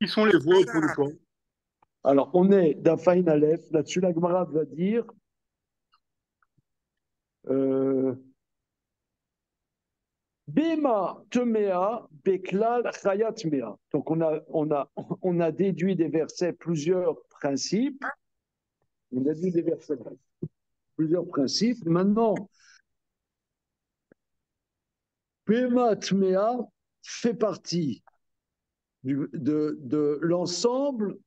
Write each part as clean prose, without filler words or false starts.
Qui sont les voix pour le corps? Alors, on est d'Afaïn Aleph. Là-dessus, la Gemara va dire euh, Bema temea beklal chayat mea. Donc, on a déduit des versets plusieurs principes. On a déduit des versets plusieurs principes. Maintenant, Bema temea fait partie de l'ensemble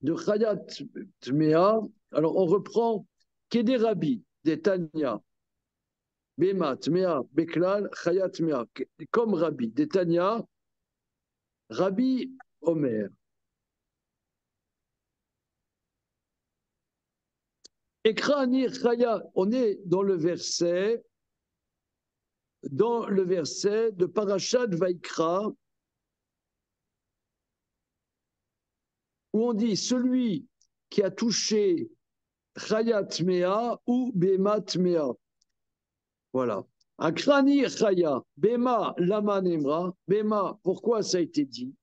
de chayat mea. Alors, on reprend Kederabi, des Tanya. Bema, Tmea, Beklal, Chayat Mea, comme Rabbi, Détania, Rabbi Omer. Ekrani Chaya, on est dans le verset de Parashat Vaikra, où on dit celui qui a touché Chayat Mea ou Bema Tmea. Voilà. Akrani Chaya, Bema Lama Nemra, Bema, pourquoi ça a été dit?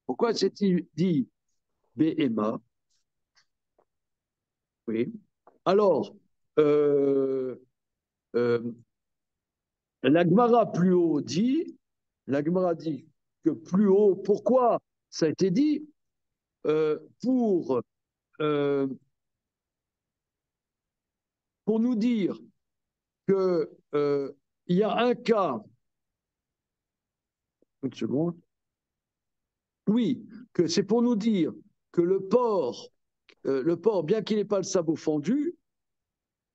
Pourquoi c'est dit Bema? Oui. Alors, euh, euh, la Gemara plus haut dit, la Gemara dit que plus haut, pourquoi ça a été dit? Pour, euh, pour nous dire que il y a un cas, une seconde, oui, que c'est pour nous dire que le porc, bien qu'il n'ait pas le sabot fendu,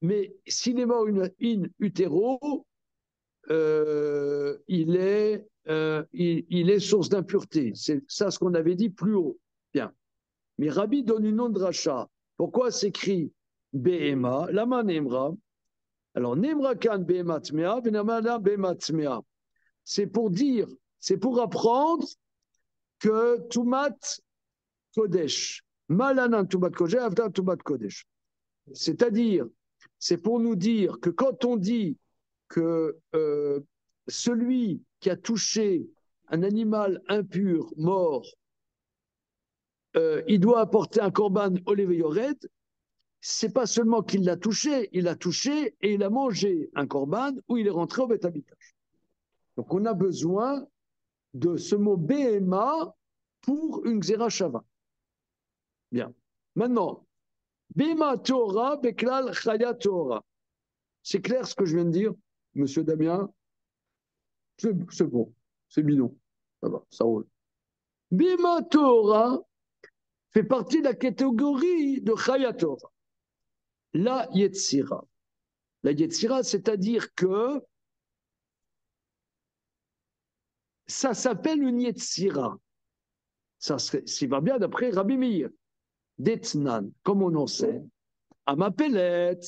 mais s'il est mort in utero, il est source d'impureté. C'est ça ce qu'on avait dit plus haut. Bien. Mais Rabbi donne une autre dracha. Pourquoi s'écrit Behema, Lama Nemra? Alors, Nemra kan Behema Tmea, Benamana Behema Tmea. C'est pour dire, c'est pour apprendre que Tumat Kodesh, Malanan Tumat Kodesh, Avdan Tumat Kodesh. C'est-à-dire, c'est pour nous dire que quand on dit que celui qui a touché un animal impur, mort, il doit apporter un korban Oleveyored, c'est pas seulement qu'il l'a touché, il a touché et il a mangé un korban ou il est rentré au Beth Amikdash. Donc on a besoin de ce mot BMA pour une Xera Shava. Bien. Maintenant, Bema Torah, Beklal Chaya Torah. C'est clair ce que je viens de dire, monsieur Damien? C'est bon, c'est bidon. Ça va, ça roule. Bema Torah fait partie de la catégorie de Chaya Torah. La Yetzira. La Yetzira, c'est-à-dire que ça s'appelle une Yetzira. Ça va bien d'après Rabbi Meir. Detnan, comme on enseigne. Amapelet,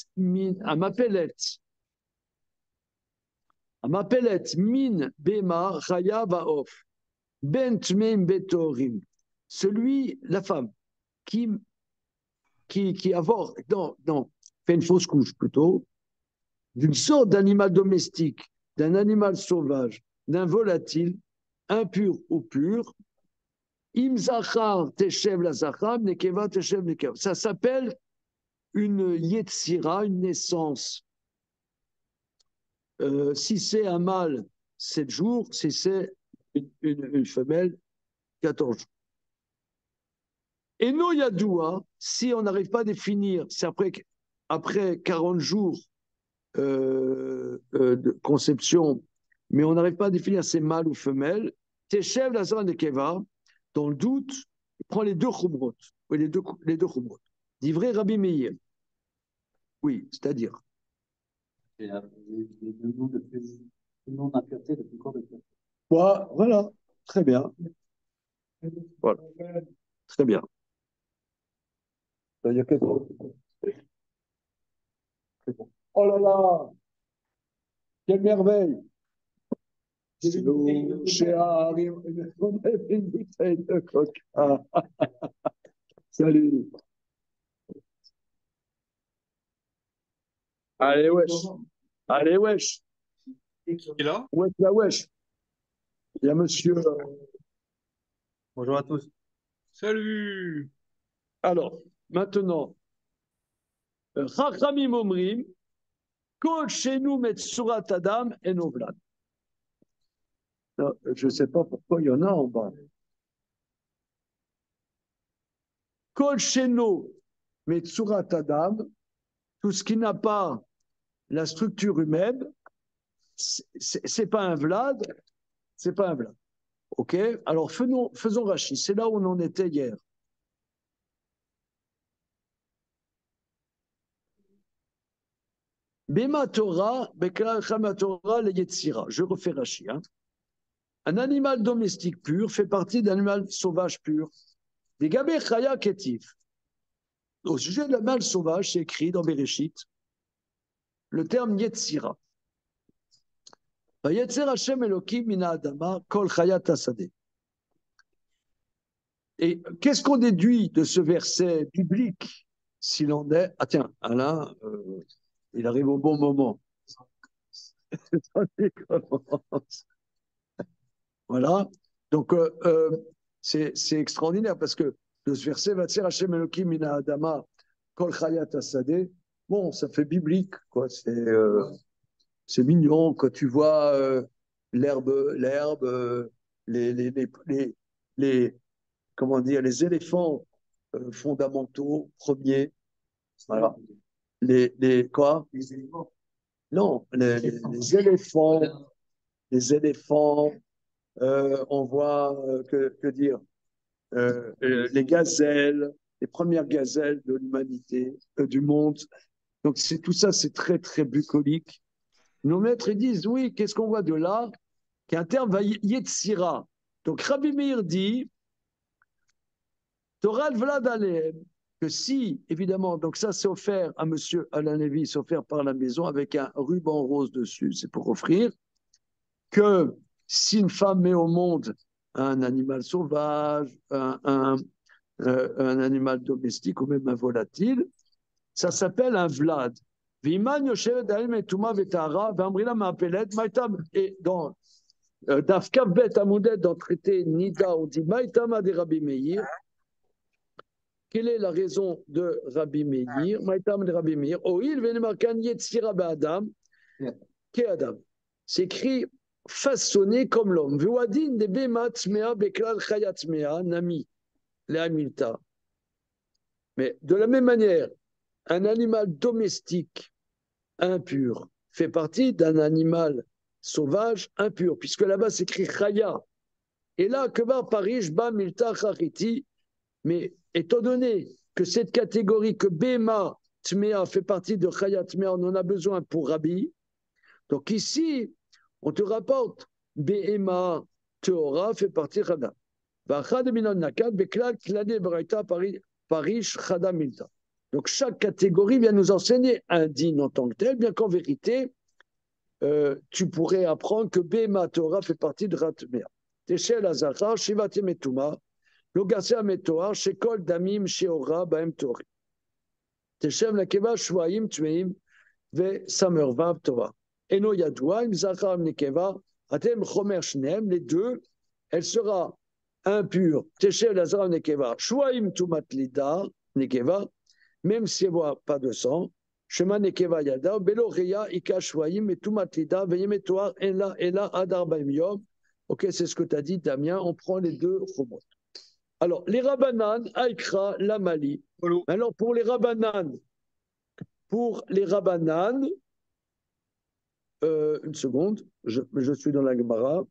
min bema chaya vaof. Ben tmeim betorim. Celui, la femme, qui avorte, fait une fausse couche plutôt, d'une sorte d'animal domestique, d'un animal sauvage, d'un volatile, impur ou pur, im zachar teshev la zachar, nekeva teshev nekeva. Ça s'appelle une yetzira, une naissance. Si c'est un mâle, 7 jours, si c'est une femelle, 14 jours. Et no yadoua, si on n'arrive pas à définir, c'est après 40 jours de conception, mais on n'arrive pas à définir si c'est mâle ou femelle, Teshev la zone de Keva, dans le doute, il prend les deux chumrot. Oui, les deux chumrot. D'ivré Rabbi Meir. Oui, c'est-à-dire. Les noms d'impureté depuis combien de temps? Voilà, très bien. Voilà, très bien. C'est-à-dire que... Oh là là, quelle merveille! Salut. Allez, wesh. Allez, wesh. Qui est là? Wesh, la wesh. Il y a monsieur. Bonjour à tous. Salut. Alors, maintenant, Chachamim Omrim, Kol Shenu Metsurat Adam et Novlad. Je ne sais pas pourquoi il y en a en bas. Kol Shenu Metsurat Adam, tout ce qui n'a pas la structure humaine, c'est pas un Vlad, c'est pas un Vlad. Ok? Alors faisons Rashi, c'est là où on en était hier. Bema Torah, Bekra Chama Torah, le Yetzira. Je refais Rashi. Hein. Un animal domestique pur fait partie d'un animal sauvage pur. Des Gabé Chaya Ketif. Au sujet de l'animal sauvage, c'est écrit dans Bereshit le terme Yetzira. Yetzer Hashem Elokim mina Adama kol Chayat Asadeh. Et qu'est-ce qu'on déduit de ce verset biblique s'il en est? Ah tiens, Alain, il arrive au bon moment. Voilà. Donc, c'est extraordinaire parce que de ce verset, Vatser Hashem Elokim mina Adama kol Chayat Asadeh, bon, ça fait biblique, quoi. C'est mignon quand tu vois l'herbe, les, comment dire, les éléphants fondamentaux, premiers, voilà. Quoi? Les éléphants. Non, les éléphants, on voit, que dire, les gazelles, les premières gazelles de l'humanité, du monde. Donc tout ça, c'est très, très bucolique. Nos maîtres ils disent, oui, qu'est-ce qu'on voit de là? Qu'un terme va Yetzira. Donc Rabbi Meir dit, Torah Vlad Aleem, que si, évidemment, donc ça c'est offert à monsieur Alain Lévy, c'est offert par la maison avec un ruban rose dessus, c'est pour offrir, que si une femme met au monde un animal sauvage, un animal domestique ou même un volatile, ça s'appelle un Vlad. Et dans Dafkav Bet Amoudet, dans le traité Nida, on dit Maïtama de Rabbi Meir. Quelle est la raison de Rabbi Meir? Maïtama de Rabbi Meir. Oil venemarkan yetzira be'adam, Adam. C'est écrit façonné comme l'homme. Vuadin de bemat mea beklal chayat mea nami le'amilta. Mais de la même manière, un animal domestique impur fait partie d'un animal sauvage impur, puisque là-bas c'est écrit chaya. Et là, que va Paris, ba milta chariti. Mais étant donné que cette catégorie, que Bema Tmea fait partie de chaya Tmea, on en a besoin pour Rabbi. Donc ici, on te rapporte Bema Teora fait partie de Chada. Donc chaque catégorie vient nous enseigner un din en tant que tel, bien qu'en vérité, tu pourrais apprendre que Bema Torah fait partie de Ratmea. Teshel Azachar, Shivat Metuma, Logasea Metoar, Shekol Damim, Sheora, Baem Tori. Teshem Lakeva, Shwaim, Tmeim, Ve Samervav Torah. Eno Yadoua, Im Zachar, Nekeva, Atem Chomer Shneem, les deux, elle sera impure. Teshem Azar, Nekeva, Shwaim Tumatlida, Nekeva, même si elle ne voit pas de sang. Shema Nekeva Yada, Belo Reya, Ika Shwaim, et Tumatlida, Veyemetoar, Ela, Adar Baem Yom. Ok, c'est ce que tu as dit, Damien, on prend les deux robots. Alors, les Rabbanan, Aïkra, Lamali. Alors, pour les Rabbanan, une seconde, je suis dans la Gemara.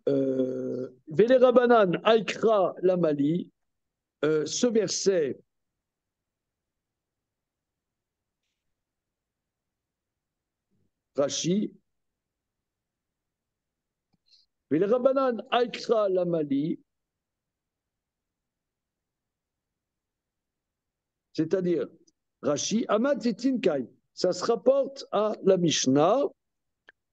Vele Rabbanan, Aïkra, Lamali, ce verset, Rashi, Vele Rabbanan, Aïkra, Lamali, c'est-à-dire, Rashi, Amad Kai, ça se rapporte à la Mishnah,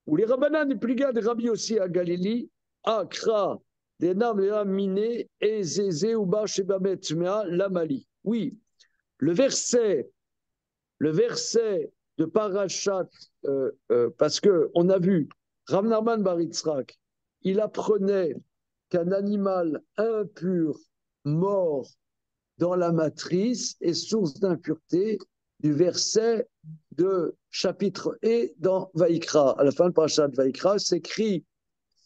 où les Rabbanan et plus gars de Rabbi aussi à Galilée, Akra, des Nam, Miné, et Zézé, Uba, Shebamet, Mea, Lamali. Oui, le verset de Parashat, parce qu'on a vu Rav Narman Bar Yitzhak, il apprenait qu'un animal impur mort dans la matrice est source d'impureté du verset de chapitre E dans Vaïkra. À la fin de Parashat Vaïkra, c'est écrit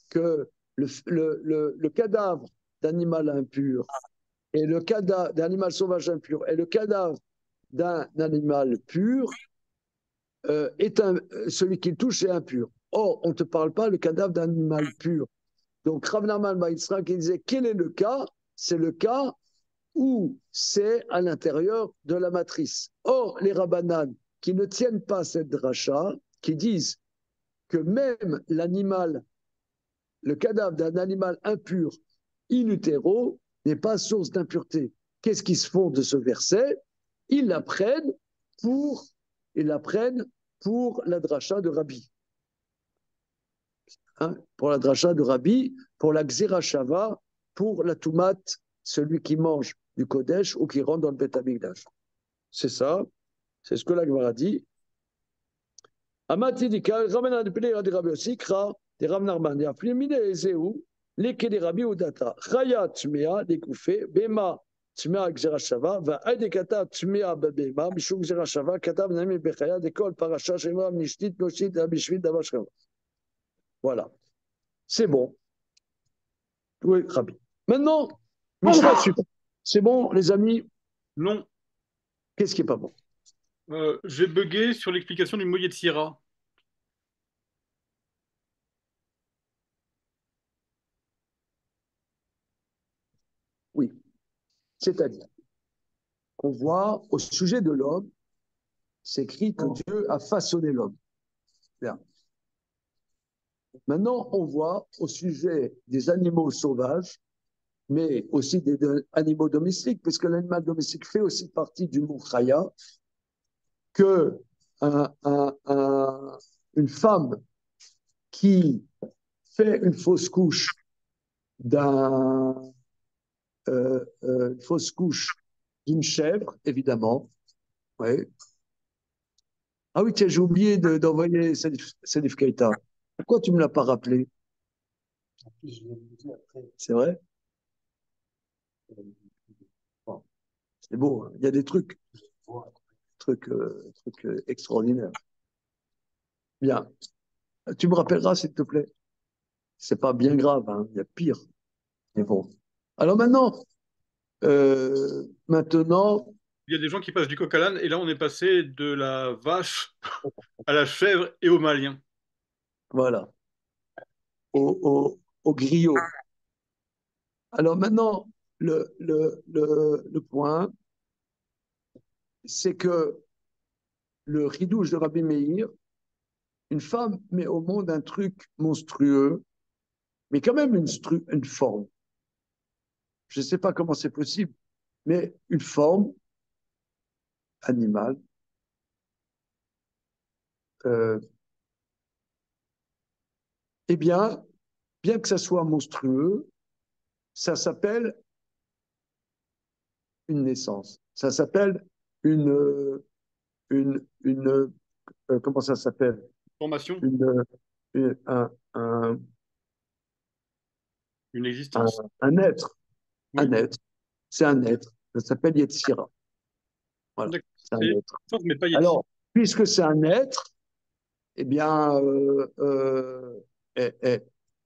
que le cadavre d'animal impur et le cadavre d'animal sauvage impur et le cadavre d'un animal pur celui qui le touche est impur. Or, on ne te parle pas le cadavre d'un animal pur. Donc, Rav Nachman bar Yitzhak qui disait quel est le cas? C'est le cas où c'est à l'intérieur de la matrice. Or, les Rabbanan qui ne tiennent pas cette dracha, qui disent que même l'animal, le cadavre d'un animal impur in utero n'est pas source d'impureté. Qu'est-ce qu'ils se font de ce verset? Ils l'apprennent pour, pour la dracha de Rabbi. Pour la dracha de Rabbi, pour la Xerashava, pour la Toumat, celui qui mange du Kodesh ou qui rentre dans le Beth Amikdash. C'est ça, c'est ce que la Gemara dit. Amati dika, ramena de Pele de Rabbi aussi, kra, de Rav Nachman, ya flimine ezeu, leke de Rabbi udata, chaya tmea, découfé, bema tmea Xerashava, va aidekata tmea bebema, mishum Xerashava, katav nami bechaya, dekol parasha, shema, mishtit, noshit, abishvit, davashkava. Voilà. C'est bon. Oui, Rabbi. Maintenant, Mishnah suivant. C'est bon, les amis? Non. Qu'est-ce qui n'est pas bon? J'ai bugué sur l'explication du mot Yetzira. Oui. C'est-à-dire qu'on voit au sujet de l'homme, c'est écrit que Dieu a façonné l'homme. Bien. Maintenant, on voit au sujet des animaux sauvages, mais aussi des animaux domestiques, puisque l'animal domestique fait aussi partie du mot Chaya, que une femme qui fait une fausse couche fausse couche d'une chèvre, évidemment. Ouais. Ah oui, tiens, j'ai oublié d'envoyer Salif Keita. Pourquoi tu ne me l'as pas rappelé? C'est vrai? Bon, c'est beau, hein. Il y a des trucs extraordinaires. Bien. Tu me rappelleras, s'il te plaît. C'est pas bien grave, hein. Il y a pire. Mais bon. Alors maintenant, Il y a des gens qui passent du coq à l'âne, et là, on est passé de la vache à la chèvre et au malien. voilà, au griot. Alors maintenant, le point, c'est que le ridouche de Rabbi Meir, une femme met au monde un truc monstrueux, mais quand même une forme. Je ne sais pas comment c'est possible, mais une forme animale. Eh bien que ça soit monstrueux, ça s'appelle une naissance. Ça s'appelle une comment ça s'appelle? Formation, Une, un, une existence. un être. Oui. Un être. C'est un être. Ça s'appelle Yetzira. Voilà. C'est un être. Mais pas Yetzi. Alors, puisque c'est un être, eh bien,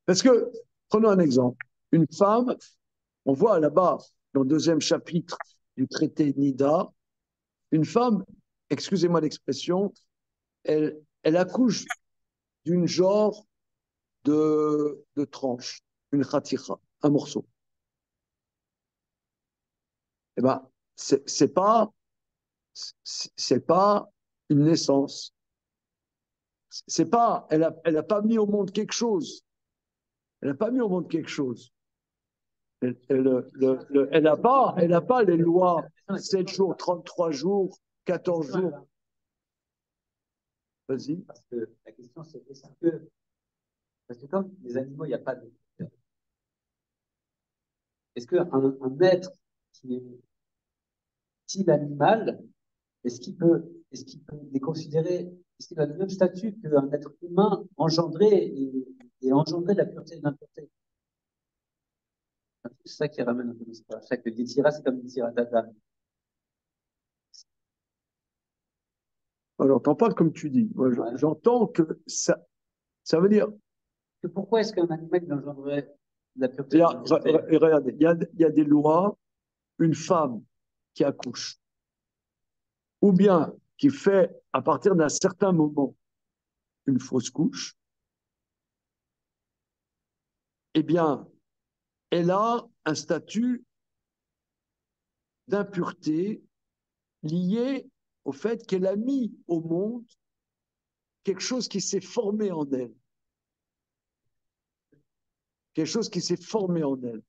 parce que, prenons un exemple. Une femme, on voit là-bas, dans le deuxième chapitre du traité Nida, une femme, excusez-moi l'expression, elle accouche d'une genre de tranche, une khatira, un morceau. Eh ben, c'est pas une naissance. C'est pas, elle a pas mis au monde quelque chose. Elle n'a pas mis au monde quelque chose. Elle n'a pas les lois 7 jours, 33 jours, 14 jours. Vas-y. Parce que la question, c'est parce que comme les animaux, il n'y a pas de. Est-ce qu'un être qui est type animal, est-ce qu'il peut les considérer, est-ce qu'il a le même statut qu'un être humain engendré et et engendrer de la pureté et de l'impureté. C'est ça qui ramène un peu l'histoire. Chaque Yetzira, c'est comme Yetzira d'Adam. Alors, t'en parles comme tu dis. Moi, Ouais. j'entends que ça veut dire. Pourquoi est-ce qu'un animal engendrerait de la pureté Il et y de a, l'impureté? regardez, il y a des lois, une femme qui accouche, ou bien qui fait, à partir d'un certain moment, une fausse couche, eh bien, elle a un statut d'impureté lié au fait qu'elle a mis au monde quelque chose qui s'est formé en elle. Quelque chose qui s'est formé en elle.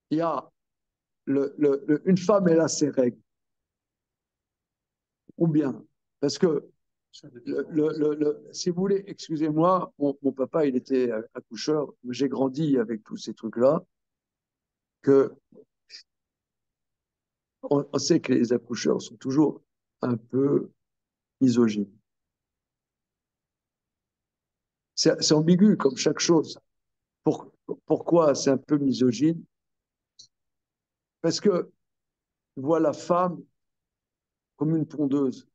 Il y a une femme, elle a ses règles. Ou bien, parce que, si vous voulez, excusez-moi, mon papa, il était accoucheur, j'ai grandi avec tous ces trucs-là, que on sait que les accoucheurs sont toujours un peu misogynes. C'est ambigu comme chaque chose. Pourquoi c'est un peu misogyne? Parce que voit la femme comme une pondeuse.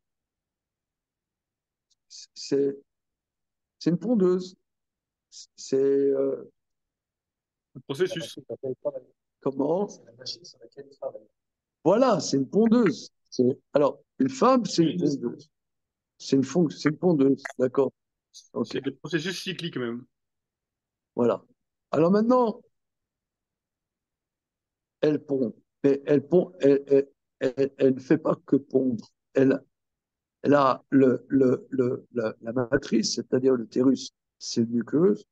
C'est une pondeuse. C'est Le processus. comment? C'est la machine sur laquelle il travaille. Voilà, c'est une pondeuse. Alors, une femme, c'est une pondeuse. C'est une pondeuse, d'accord. Ok, C'est des processus cycliques même. voilà. Alors maintenant, elle pond. Mais elle pond, elle ne fait pas que pondre. Elle a la matrice, c'est-à-dire l'utérus, c'est une muqueuse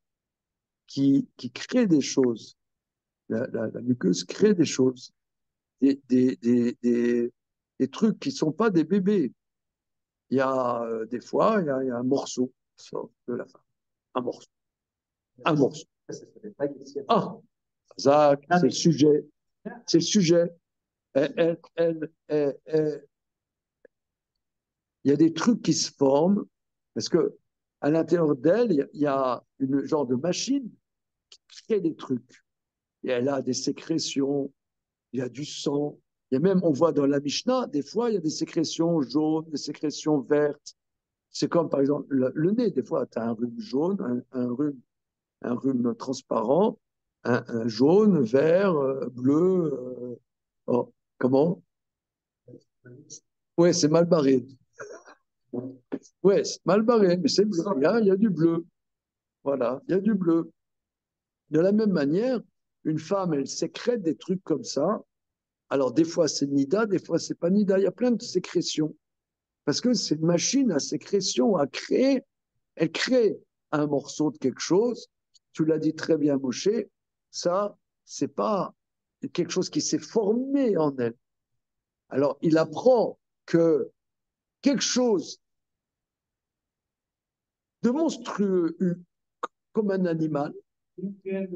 qui crée des choses. La muqueuse crée des choses, des trucs qui ne sont pas des bébés. Il y a des fois, il y a un morceau qui sort de la femme. Un morceau. Un morceau. Ah, Zach, c'est le sujet. C'est le sujet. Il y a des trucs qui se forment parce que à l'intérieur d'elle, il y a une genre de machine qui crée des trucs. Et elle a des sécrétions, il y a du sang. Il y a même, on voit dans la Mishnah, des fois, il y a des sécrétions jaunes, des sécrétions vertes. C'est comme, par exemple, le nez. Des fois, tu as un rhume jaune, un rhume transparent, un jaune, vert, bleu. Oh, comment? Ouais, c'est mal barré. Ouais, c'est mal barré, mais c'est bleu. Il y a du bleu. Voilà, il y a du bleu. De la même manière, une femme, elle sécrète des trucs comme ça. Alors, des fois, c'est Nida, des fois, c'est pas Nida. Il y a plein de sécrétions. Parce que c'est une machine à sécrétion, à créer. Elle crée un morceau de quelque chose. Tu l'as dit très bien, Moshe. Ça, c'est pas quelque chose qui s'est formé en elle. Alors, il apprend que quelque chose de monstrueux comme un animal, eh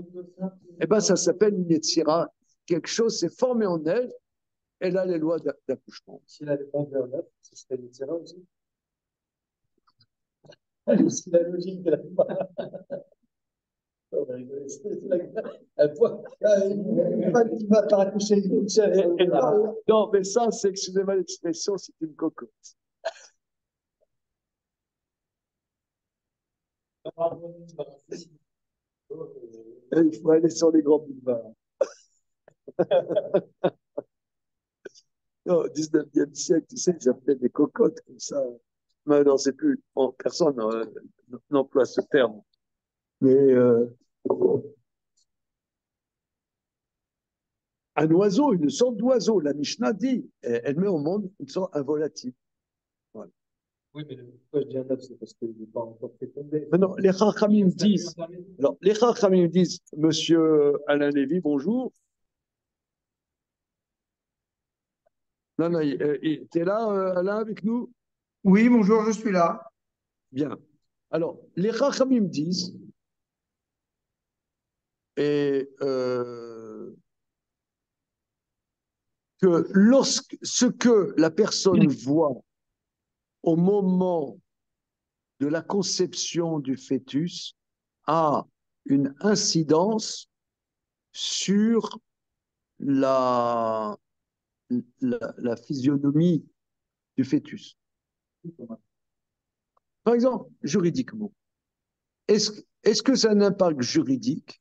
ben, ça s'appelle une Yetzira. Quelque chose s'est formé en elle, elle a les lois d'accouchement. Si elle avait pas de l'œuf, ce serait une Yetzira aussi. C'est la logique de la une femme qui va pas accoucher une Non, mais ça, c'est, excusez-moi l'expression, c'est une cocotte. Il faut aller sur les grands boulevards. Non, au 19e siècle, tu sais, ils appelaient des cocottes comme ça. Maintenant, c'est plus, personne n'emploie ce terme. Mais un oiseau, une sorte d'oiseau, la Mishnah dit, elle met au monde une sorte un volatile. Voilà. Oui, mais pourquoi je dis un œuf, c'est parce qu'il n'est pas encore fait tomber. Maintenant, les Chachamim disent, alors, les Chachamim disent, monsieur Alain Lévy, bonjour. Non, non, t'es là, Alain, avec nous? Oui, bonjour, je suis là. Bien. Alors, les Chachamim disent, et que lorsque ce que la personne voit au moment de la conception du fœtus, a une incidence sur la, la physionomie du fœtus. Par exemple, juridiquement, est-ce que ça a un impact juridique?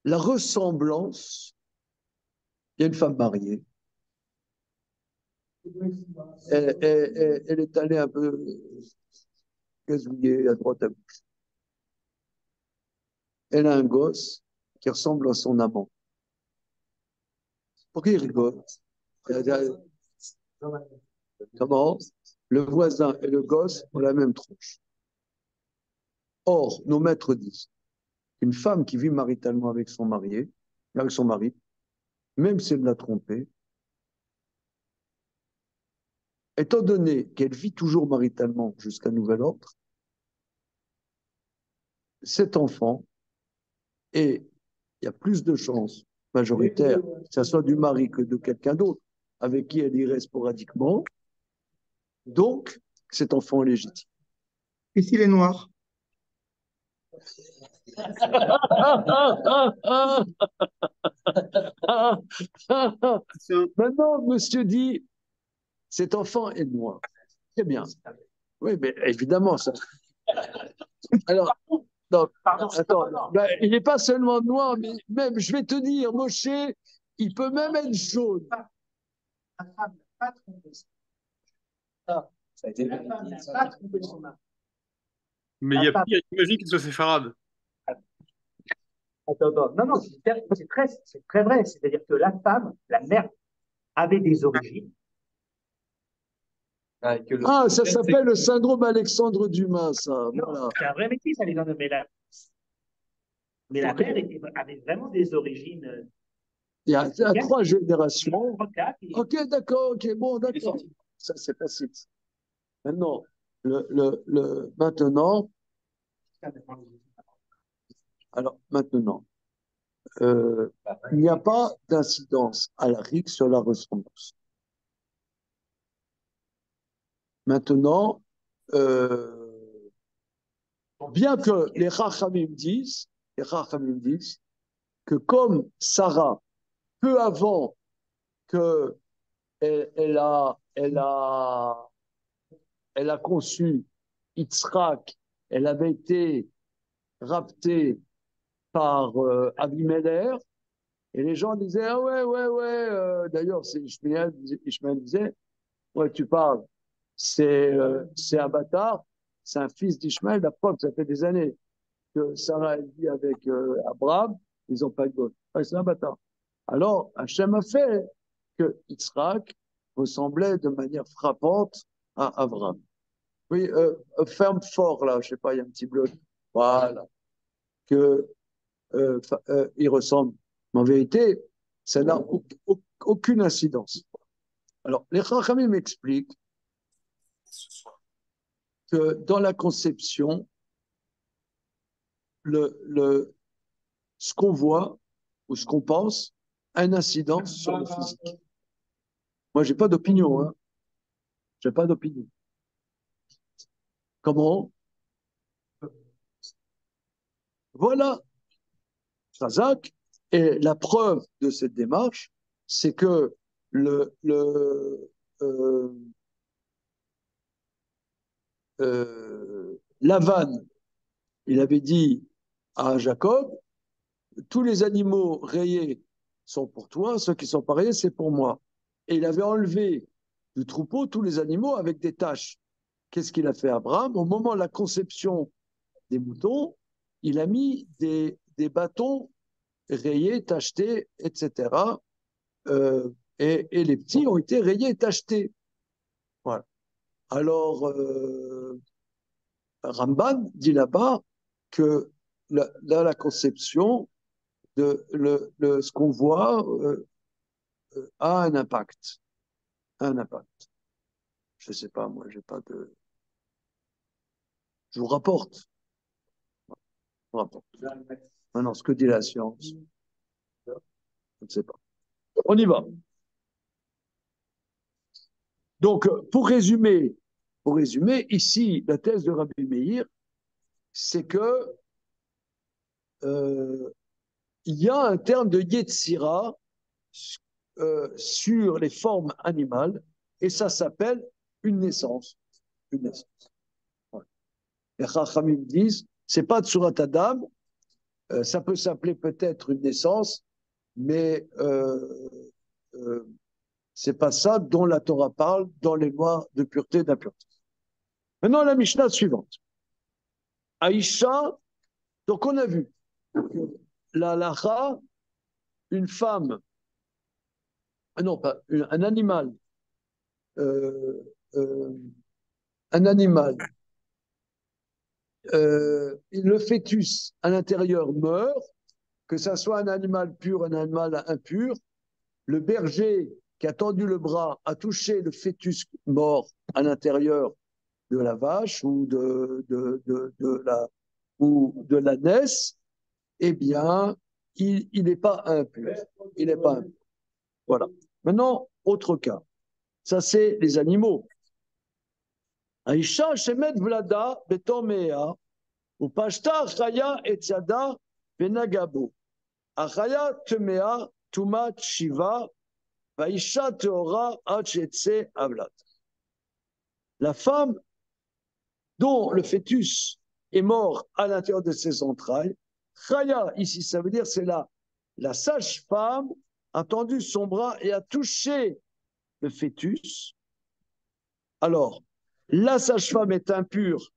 La ressemblance, il y a une femme mariée, elle est allée un peu gazouiller à droite à gauche. Elle a un gosse qui ressemble à son amant. Pourquoi il rigole? Comment? Le voisin et le gosse ont la même tronche. Or, nos maîtres disent qu'une femme qui vit maritalement avec son mari, même si elle l'a trompé, étant donné qu'elle vit toujours maritalement jusqu'à nouvel ordre, cet enfant, et il y a plus de chances majoritaires que ce soit du mari que de quelqu'un d'autre avec qui elle irait sporadiquement, donc cet enfant est légitime. Et s'il est noir? Maintenant, monsieur dit, cet enfant est noir. C'est bien. Oui, mais évidemment, ça. Alors, non, attends, ben, il n'est pas seulement noir, mais même, je vais te dire, Moshe, il peut même être jaune. La femme n'a pas trompé son mari. Ça a été la femme n'a pas trompé son mari. Mais il y a pire, imagine qu'il soit séfarade. Attends. Non, c'est très vrai. C'est-à-dire que la femme, la mère, avait des origines. Ah, ça s'appelle le syndrome Alexandre Dumas, ça. Non, Voilà. c'est un vrai métier, ça, les gens. Mais la mère avait vraiment des origines. Il y a trois générations. Et... Ok, d'accord, ok, bon, d'accord. Ça, c'est facile. Maintenant, maintenant, alors, maintenant, il n'y a pas d'incidence à la règle sur la ressemblance. Maintenant, bien que les Chachamim disent que comme Sarah, peu avant que elle a conçu Yitzhak, elle avait été raptée par Abimelech, et les gens disaient, ah ouais, d'ailleurs, c'est Ishmael disait, ouais, tu parles, c'est un bâtard, c'est un fils d'Ishmael, la preuve, ça fait des années que Sarah vit avec Abraham, ils n'ont pas de gosse. Ouais, c'est un bâtard. Alors, Hachem a fait que Yitzhak ressemblait de manière frappante à Abraham. Oui, ferme fort là, je sais pas, il y a un petit bloc. Voilà. Que il ressemble. Mais en vérité, ça n'a aucune incidence. Alors, les Chachamim m'expliquent que dans la conception, ce qu'on voit ou ce qu'on pense a une incidence sur le physique. Moi, j'ai pas d'opinion. Hein. J'ai pas d'opinion. Comment? Voilà. Razak. Et la preuve de cette démarche, c'est que Lavan, il avait dit à Jacob, tous les animaux rayés sont pour toi, ceux qui sont pas rayés, c'est pour moi. Et il avait enlevé du troupeau tous les animaux avec des taches. Qu'est-ce qu'il a fait Abraham? Au moment de la conception des moutons, il a mis des bâtons rayés, tachetés, etc. Et les petits ont été rayés et tachetés. Voilà. Alors, Ramban dit là-bas que dans la conception, ce qu'on voit a un impact. Un impact. Je ne sais pas, moi, j'ai pas de. Je vous rapporte. Je vous rapporte. Maintenant, ce que dit la science, je ne sais pas. On y va. Donc, pour résumer, ici, la thèse de Rabbi Meir, c'est que euh, il y a un terme de Yetzira sur les formes animales, et ça s'appelle une naissance. Une naissance. Ouais. Les Chachamim disent, c'est pas Tsurat Adam, ça peut s'appeler peut-être une naissance, mais euh, c'est pas ça dont la Torah parle dans les lois de pureté et d'impureté. Maintenant, la Mishnah suivante. Aïcha, donc on a vu la lacha, une femme, non pas, un animal, euh, euh, un animal, le fœtus à l'intérieur meurt, que ça soit un animal pur, un animal impur, le berger qui a tendu le bras a touché le fœtus mort à l'intérieur de la vache ou de la naisse, eh bien, il n'est pas impur. Il n'est pas impur. Voilà. Maintenant, autre cas. Ça, c'est les animaux. Aïcha shemet vlada betomea ou pashta chaya etzada benagabo. Achaya temea tumat shiva vaïcha teora hachetse avlat. La femme dont le fœtus est mort à l'intérieur de ses entrailles, chaya, ici, ça veut dire c'est la sage-femme a tendu son bras et a touché le fœtus. Alors, la sage-femme est impure.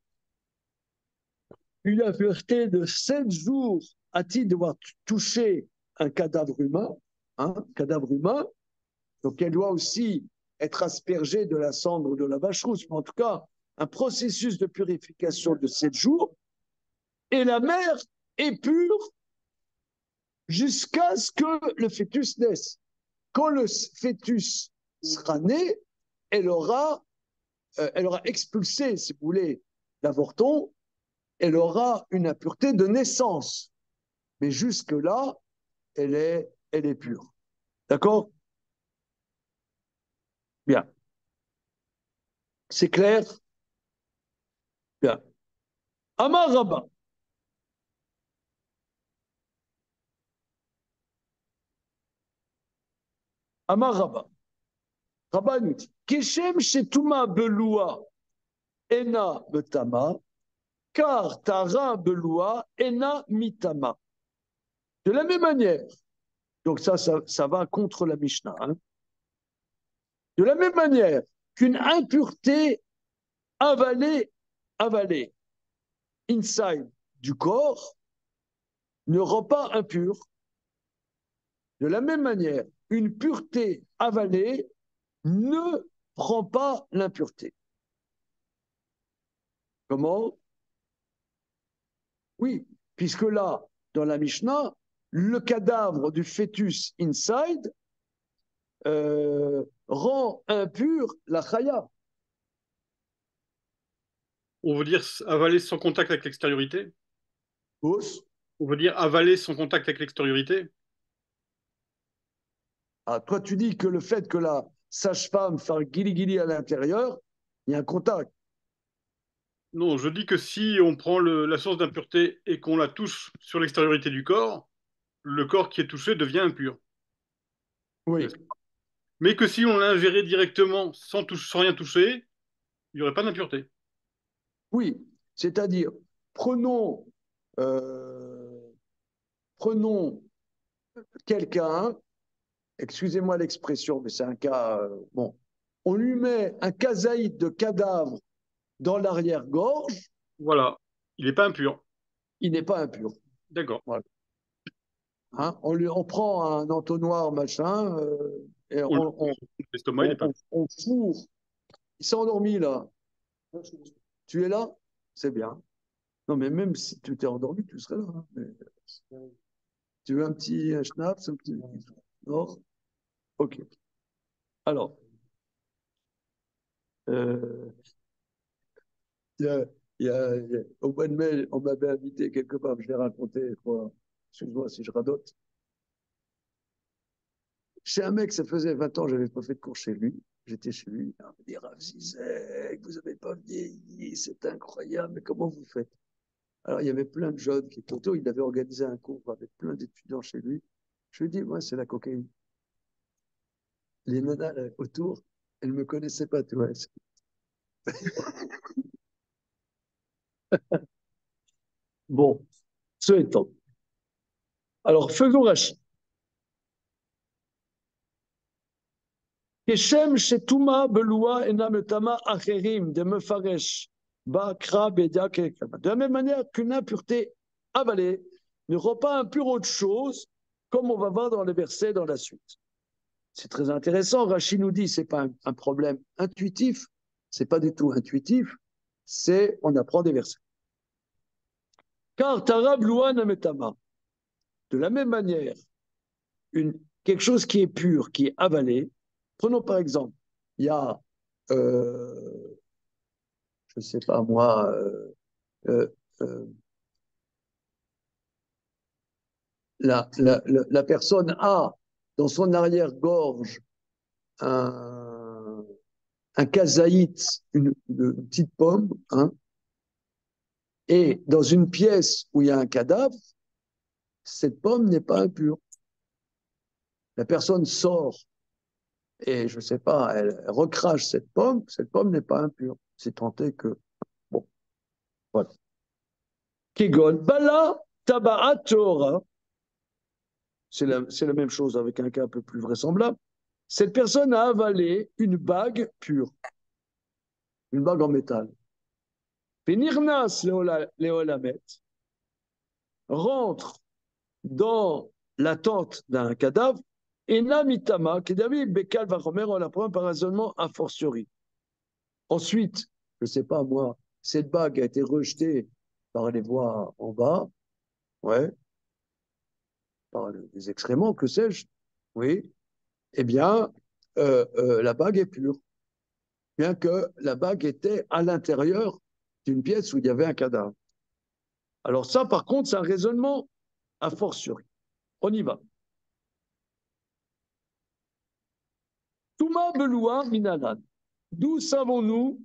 Une impureté de 7 jours a-t-il devoir toucher un cadavre humain, cadavre humain. Donc, elle doit aussi être aspergée de la cendre de la vache rousse, mais en tout cas, un processus de purification de 7 jours. Et la mère est pure jusqu'à ce que le fœtus naisse. Quand le fœtus sera né, elle aura expulsé, si vous voulez, l'avorton, elle aura une impureté de naissance. Mais jusque-là, elle est pure. D'accord? Bien. C'est clair? Bien. Amar Rabba. Amar Rabba. Rabba nous dit Keshem Shetuma Beloua Ena Betama, car Tara Beloua Ena Mitama. De la même manière, donc ça va contre la Mishnah. Hein. De la même manière qu'une impureté avalée, inside du corps, ne rend pas impur. De la même manière, une pureté avalée ne prend pas l'impureté. Comment? Oui, puisque là, dans la Mishnah, le cadavre du fœtus inside rend impur la chaya. On veut dire avaler sans contact avec l'extériorité. Tous. On veut dire avaler sans contact avec l'extériorité. Ah, toi, tu dis que le fait que la sage-femme fasse guili-guili à l'intérieur, il y a un contact. Non, je dis que si on prend la source d'impureté et qu'on la touche sur l'extériorité du corps, le corps qui est touché devient impur. Oui. Mais que si on l'a ingéré directement sans rien toucher, il n'y aurait pas d'impureté. Oui, c'est-à-dire, prenons, euh, prenons quelqu'un, excusez-moi l'expression, mais c'est un cas, bon, on lui met un kazaïd de cadavre dans l'arrière-gorge, Voilà, il n'est pas impur. il n'est pas impur. D'accord. Voilà. Hein, on prend un entonnoir, machin, et L'estomac, il n'est pas impur. on fourre. Il s'est endormi là. Tu es là? C'est bien. Non, mais même si tu t'es endormi, tu serais là. Hein. Mais... Tu veux un petit schnapps, un petit... Non? Ok. Alors, euh, il y a, au mois de mai, on m'avait invité quelque part, je l'ai raconté, excuse-moi si je radote. Chez un mec, ça faisait 20 ans, j'avais pas fait de cours chez lui. J'étais chez lui. Il me dit, Rav Zizek, vous n'avez pas vieilli, c'est incroyable, mais comment vous faites? Alors, il y avait plein de jeunes qui étaient autour. Il avait organisé un cours avec plein d'étudiants chez lui. Je lui ai dit, moi, c'est la cocaïne. Les nanas autour, elles ne me connaissaient pas, tu vois. Bon, ce étant. Alors, faisons Rachid. כשם שטומאה בלואה אינה מטמאה אחרים דמפרש בה קרא בידיה ככמה. De la même manière qu'une impureté avalée ne rend pas impure autre chose, comme on va voir dans les versets dans la suite. C'est très intéressant. Rachid nous dit c'est pas un problème intuitif, c'est pas du tout intuitif, c'est on apprend des versets. Car tarab loua nametama. De la même manière, quelque chose qui est pur, qui est avalé. Prenons par exemple, il y a, je ne sais pas moi, euh, euh, la personne a dans son arrière-gorge un kazaït, une petite pomme, hein, et dans une pièce où il y a un cadavre, cette pomme n'est pas impure. La personne sort et, je ne sais pas, elle recrache cette pomme n'est pas impure. C'est tenté que, bon, voilà. Kegon, bala, taba'a, Torah. C'est la même chose avec un cas un peu plus vraisemblable. Cette personne a avalé une bague pure, une bague en métal. Pénirnas léolamet rentre dans la tente d'un cadavre, et namitama, kedavi bekal vachomer, on l'apprend par raisonnement a fortiori. Ensuite, je ne sais pas moi, cette bague a été rejetée par les voies en bas, ouais, par les excréments, que sais-je, oui, eh bien, la bague est pure, bien que la bague était à l'intérieur d'une pièce où il y avait un cadavre. Alors ça, par contre, c'est un raisonnement a fortiori. On y va. Touma beloua minanan. D'où savons-nous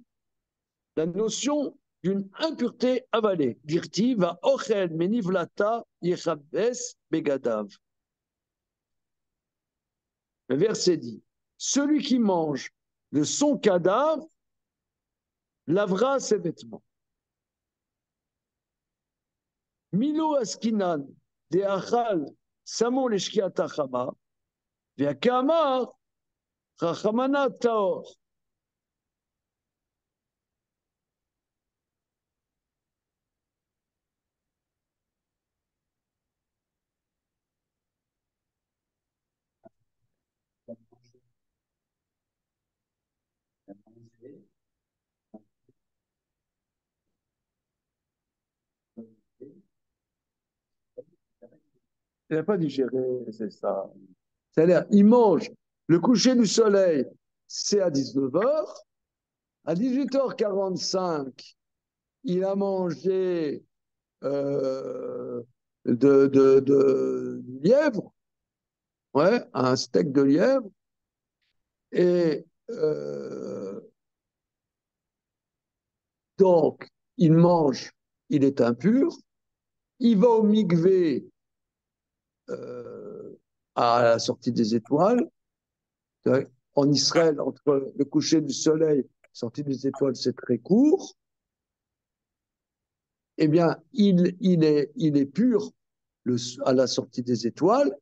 la notion d'une impureté avalée? Dirti va ochel menivlata yechabes begadav. Le verset dit, celui qui mange de son cadavre lavera ses vêtements. Milo askinan de achal samo leshkiata chama, ve'akamar rachamana taor. Il n'a pas digéré, c'est ça. C'est-à-dire, il mange le coucher du soleil, c'est à 19h. À 18h45, il a mangé du lièvre, ouais, un steak de lièvre. Et donc, il mange, il est impur. Il va au mikvé à la sortie des étoiles. En Israël, entre le coucher du soleil et la sortie des étoiles, c'est très court. Eh bien, il est pur à la sortie des étoiles,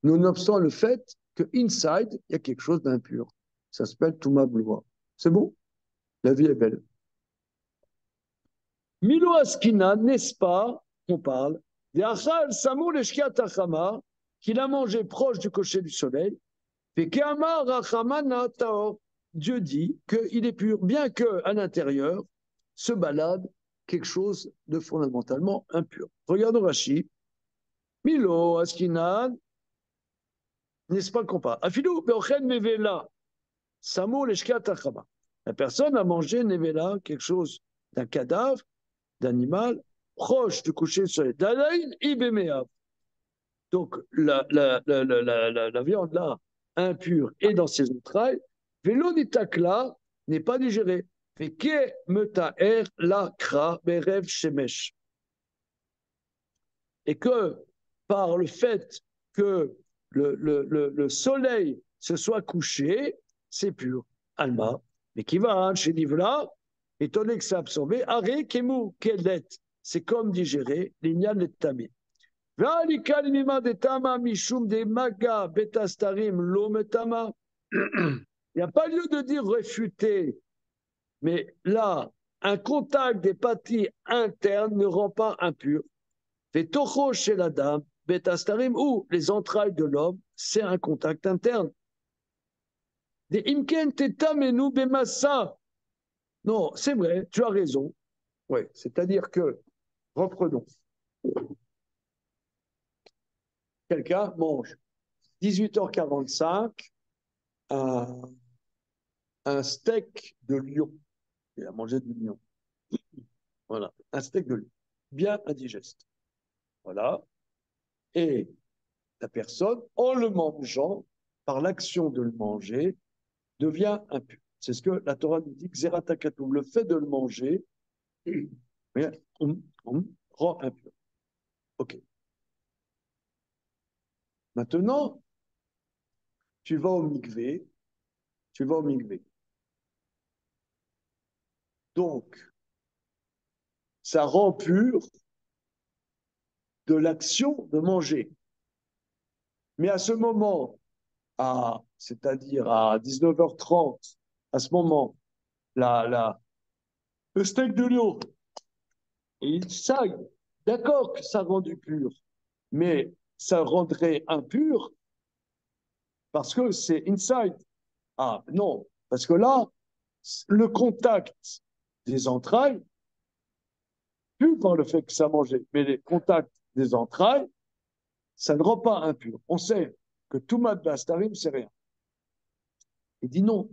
nonobstant le fait que inside, il y a quelque chose d'impur. Ça s'appelle Touma Bloua. C'est bon? La vie est belle. Milo Askina, n'est-ce pas, on parle, des Achal Samour Eshkiat Achama, qu'il a mangé proche du cocher du soleil, et Keamar Rachamana Taor. Dieu dit qu'il est pur, bien qu'à l'intérieur se balade quelque chose de fondamentalement impur. Regardons Rashi. Milo Askinan, n'est-ce pas qu'on parle? Afilou Beochen Mevela, Samour Eshkiat Achama. La personne a mangé Nevela, quelque chose d'un cadavre, d'animal, proche du coucher du soleil. Dalaïn Ibemea. Donc, la viande là, impure, est dans ses entrailles. Velonitakla n'est pas digérée. Feke metaer la kra berev shemesh. et que par le fait que le soleil se soit couché, c'est pur. Alma. Mais qui va chez Nivla, étant donné que c'est absorbé, Aré, Kemu, Kelet, c'est comme digérer, l'ignan et tamé. Il n'y a pas lieu de dire réfuter, mais là, un contact des parties internes ne rend pas impur. Fait tocho chez la dame, betastarim, ou les entrailles de l'homme, c'est un contact interne. Des imken tetamenu bemassa. Non, c'est vrai, tu as raison. Ouais, c'est-à-dire que, reprenons. Quelqu'un mange 18h45 un steak de lion. Il a mangé du lion. Voilà, un steak de lion. Bien indigeste. Voilà. Et la personne, en le mangeant, par l'action de le manger, devient impur. C'est ce que la Torah nous dit, Xeratakatum, le fait de le manger, on rend impur. Ok. Maintenant, tu vas au mikvé, tu vas au mikvé. Donc, ça rend pur de l'action de manger. Mais à ce moment, c'est-à-dire à 19h30, à ce moment, le steak de lion, il saille. D'accord que ça rend du pur, mais ça rendrait impur parce que c'est inside. Ah non, parce que là, le contact des entrailles, plus par le fait que ça mangeait, mais les contacts des entrailles, ça ne rend pas impur. On sait que tout mat bastarim, c'est rien. Il dit non,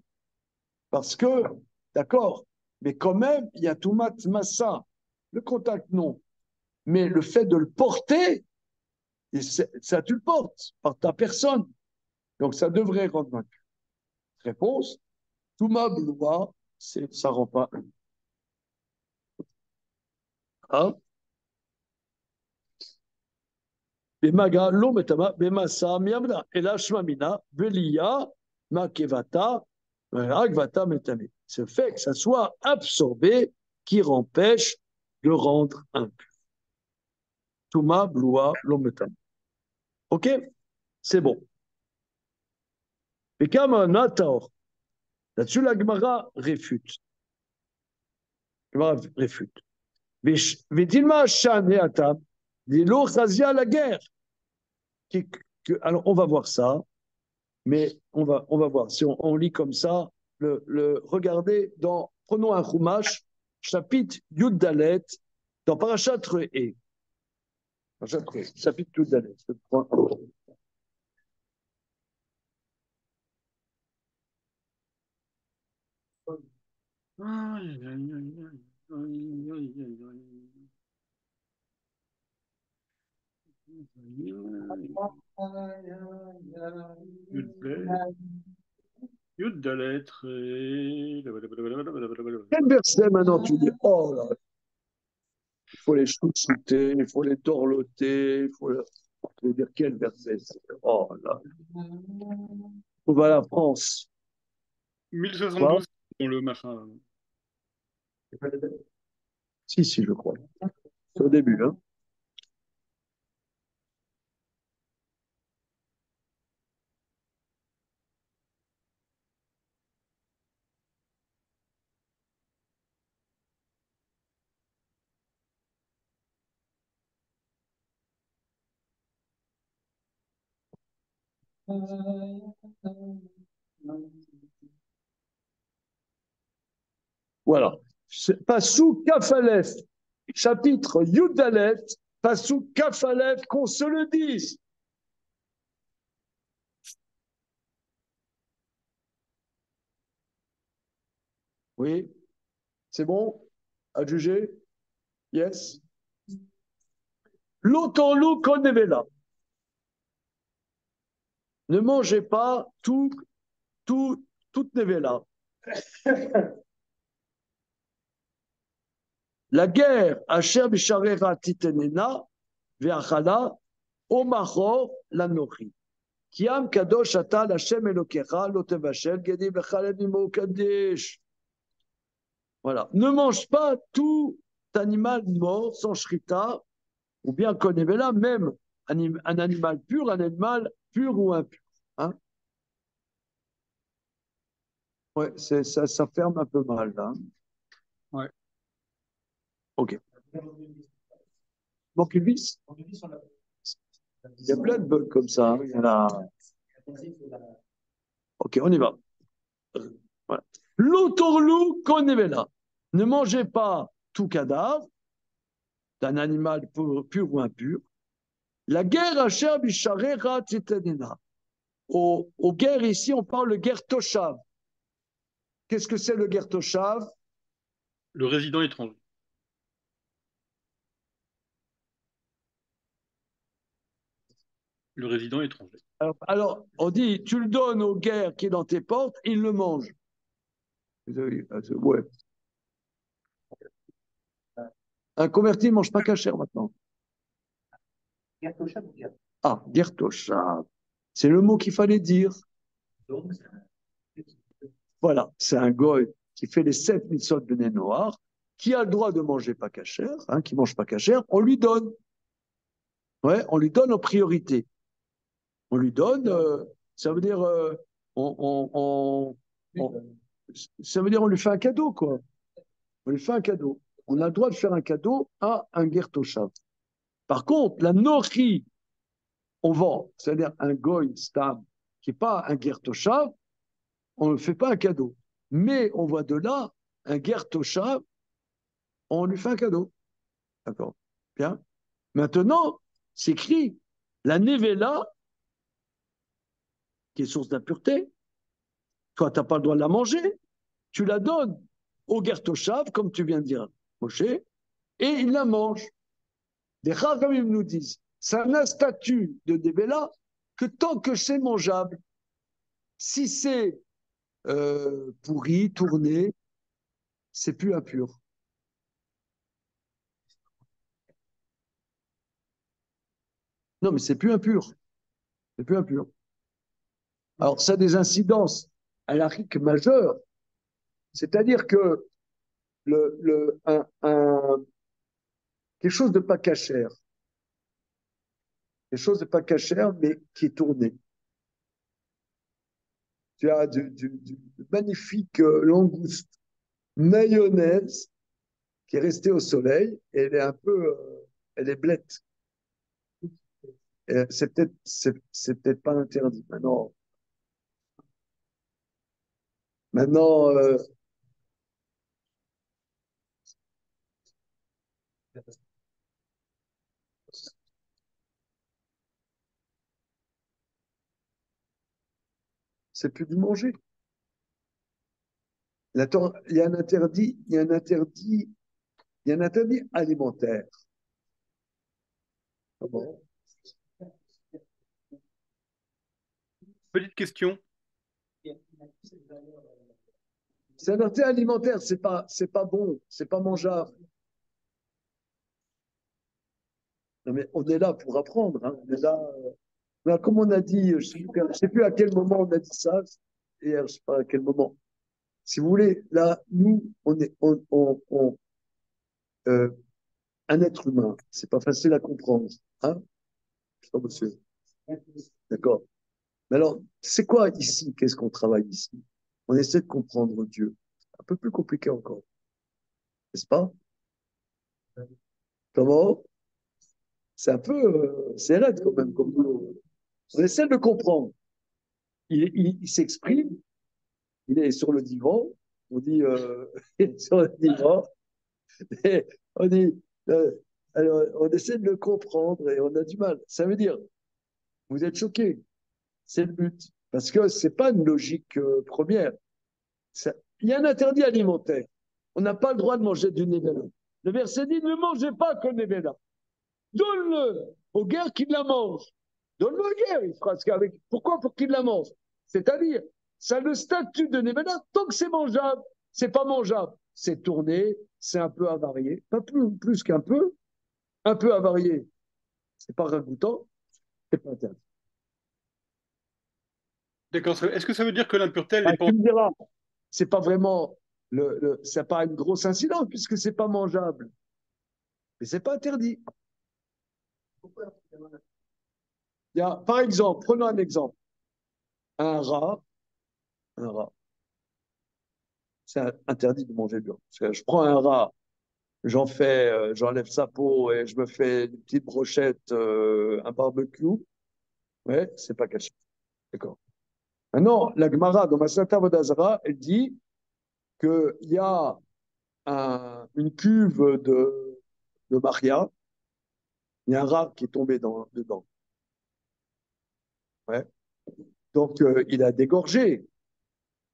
parce que, d'accord, mais quand même, il y a tout mat massa. Le contact, non. Mais le fait de le porter, ça, tu le portes par ta personne. Donc, ça devrait rendre impur. Réponse, tout ma bloua, ça ne rend pas impur. Hein? Bemaga, lo metama, bemasa, miamna, elashmamina, velia, makevata, agvata metame. Ce fait que ça soit absorbé qui empêche de rendre impur. Touma, bloua, lo metama. Ok? C'est bon. Et comme un ator, là-dessus, la Gemara réfute. La Gemara réfute. Vedilma Shan et Atam, dit l'eau chazia la guerre. Alors, on va voir ça, mais on va voir. Si on lit comme ça, regardez, prenons un Chumash, chapitre Yud Dalet, dans Parashat Re'eh. Chapitre Yud Dalet. Yud de lettres. Quel verset maintenant tu dis, oh là, il faut les chouchouter, il faut les dorloter, il faut. Je veux dire, quel verset? Oh là. On va à la France. 1072 dans le machin. Si, je crois. C'est au début, hein. Voilà. Passou Kafalef, chapitre Yudalet, Passou Kafalef, qu'on se le dise. Oui, c'est bon? À juger? Yes? L'auton-loup konevela. Ne mangez pas toute nevela. La guerre, Asher Bisharera Titenena, ve'achala, omachor lanochi. Kiam kadosh ata l'Hashem Elokecha lo tevashel gedi b'chalev imo kadesh. Voilà. Ne mange pas tout animal mort sans shrita, ou bien konevela, même un animal pur ou impur. Hein? Ouais, ça ferme un peu mal là. Ouais. Ok. Manque une vis. Il y a plein de bugs comme ça. Hein. Il y en a... Ok, on y va. Voilà. L'autorlou konevela. Ne mangez pas tout cadavre d'un animal pur ou impur. La guerre Asher Bisharera Titenena. Aux guerres ici, on parle de guerre Toshav. Qu'est-ce que c'est le guerre Toshav? Le résident étranger. Le résident étranger. Alors, on dit, tu le donnes aux guerres qui est dans tes portes, il le mange. Ouais. Un converti ne mange pas cachère maintenant. Ah, guerre Toshav. C'est le mot qu'il fallait dire. Voilà, c'est un goy qui fait les 7 mitzvot de nez noir, qui a le droit de manger pas cachère, hein, qui mange pas cachère, on lui donne. Ouais, on lui donne en priorité. On lui donne, ça veut dire, ça veut dire on lui fait un cadeau, quoi. On lui fait un cadeau. On a le droit de faire un cadeau à un guerre Toshav. Par contre, la nochi, on vend, c'est-à-dire un goy stam, qui n'est pas un guerre Toshav, on ne fait pas un cadeau. Mais on voit de là un guerre Toshav, on lui fait un cadeau. D'accord. Bien. Maintenant, c'est écrit la nevela, qui est source d'impureté. Toi, tu n'as pas le droit de la manger. Tu la donnes au guerre Toshav, comme tu viens de dire, Moshe, et il la mange. Des Chachamim nous disent, c'est un statut de nevela que tant que c'est mangeable, si c'est pourri, tourné, c'est plus impur. Non, mais c'est plus impur. C'est plus impur. Alors, ça a des incidences halakhiques majeures. C'est-à-dire que quelque chose de pas cachère, quelque chose de pas cachère, mais qui est tourné. Tu as du magnifique langouste mayonnaise qui est restée au soleil et elle est un peu, elle est blette. C'est peut-être pas interdit. Maintenant, c'est plus du manger. Il y a un interdit, il y a un interdit, il y a un interdit alimentaire. Ah bon. Petite question. C'est un interdit alimentaire, c'est pas bon, c'est pas mangeable. Non, mais on est là pour apprendre. Hein. On est là, comme on a dit, je ne sais plus à quel moment on a dit ça, hier, je ne sais pas à quel moment. Si vous voulez, là, nous, euh, un être humain, c'est pas facile à comprendre. Hein? Je sais pas, monsieur. D'accord. Mais alors, c'est quoi ici? Qu'est-ce qu'on travaille ici? On essaie de comprendre Dieu. Un peu plus compliqué encore, n'est-ce pas? Comment? C'est un peu, c'est raide quand même, comme boulot. On essaie de comprendre. Il s'exprime, il est sur le divan, on dit, il est sur le divan, et on dit, alors, on essaie de le comprendre et on a du mal. Ça veut dire, vous êtes choqués, c'est le but. Parce que ce n'est pas une logique première. Il y a un interdit alimentaire. On n'a pas le droit de manger du nevela. Le verset dit, ne mangez pas que nevela. Donne-le aux guerres qui la mangent. Donne-le aux guerres, il fera ce qu'avec. Pourquoi? Pour qu'il la mange. C'est-à-dire, ça a le statut de nevela tant que c'est mangeable. C'est pas mangeable. C'est tourné, c'est un peu avarié. Pas plus qu'un peu. Un peu avarié. c'est pas ragoûtant, c'est pas interdit. D'accord. Est-ce que ça veut dire que l'impureté, elle Ah, n'est pas... tu me diras, c'est pas vraiment ça n'a pas une grosse incidence puisque c'est pas mangeable. Mais c'est pas interdit. Par exemple, prenons un exemple. Un rat, un rat. C'est interdit de manger le rat. Parce que je prends un rat, j'enlève sa peau et je me fais une petite brochette, un barbecue. Ouais, c'est pas caché. D'accord. Maintenant, la Gemara, dans ma Santa Vodazara, elle dit qu'il y a une cuve de Maria, il y a un rat qui est tombé dedans. Ouais. Donc, il a dégorgé.